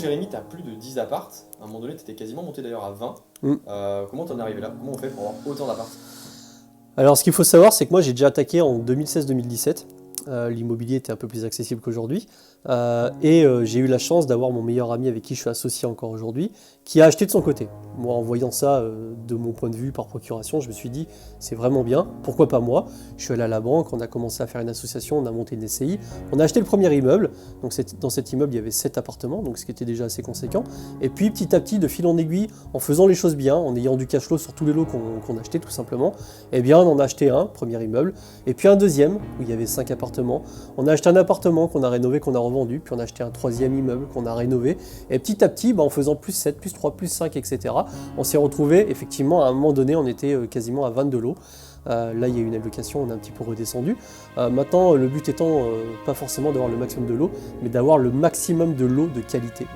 Jérémy, tu as plus de 10 apparts. À un moment donné, tu étais quasiment monté d'ailleurs à 20. Mm. Comment t'en es arrivé là? Comment on fait pour avoir autant d'apparts? Alors, ce qu'il faut savoir, c'est que moi, j'ai déjà attaqué en 2016-2017. L'immobilier était un peu plus accessible qu'aujourd'hui. J'ai eu la chance d'avoir mon meilleur ami avec qui je suis associé encore aujourd'hui, qui a acheté de son côté. Moi, en voyant ça, de mon point de vue, par procuration, je me suis dit, c'est vraiment bien, pourquoi pas moi? Je suis allé à la banque, on a commencé à faire une association, on a monté une SCI, on a acheté le premier immeuble. Donc dans cet immeuble, il y avait 7 appartements, donc ce qui était déjà assez conséquent. Et puis, petit à petit, de fil en aiguille, en faisant les choses bien, en ayant du cash flow sur tous les lots qu'on achetait, tout simplement, eh bien, on en a acheté un, premier immeuble, et puis un deuxième, où il y avait 5 appartements. On a acheté un appartement qu'on a rénové, qu'on a revendu, puis on a acheté un troisième immeuble qu'on a rénové. Et petit à petit, en faisant plus 7, plus 3, plus 5, etc., on s'est retrouvé, effectivement, à un moment donné, on était quasiment à 22 lots. Là, il y a eu une allocation, on a un petit peu redescendu. Maintenant, le but étant pas forcément d'avoir le maximum de lots, mais d'avoir le maximum de lots de qualité.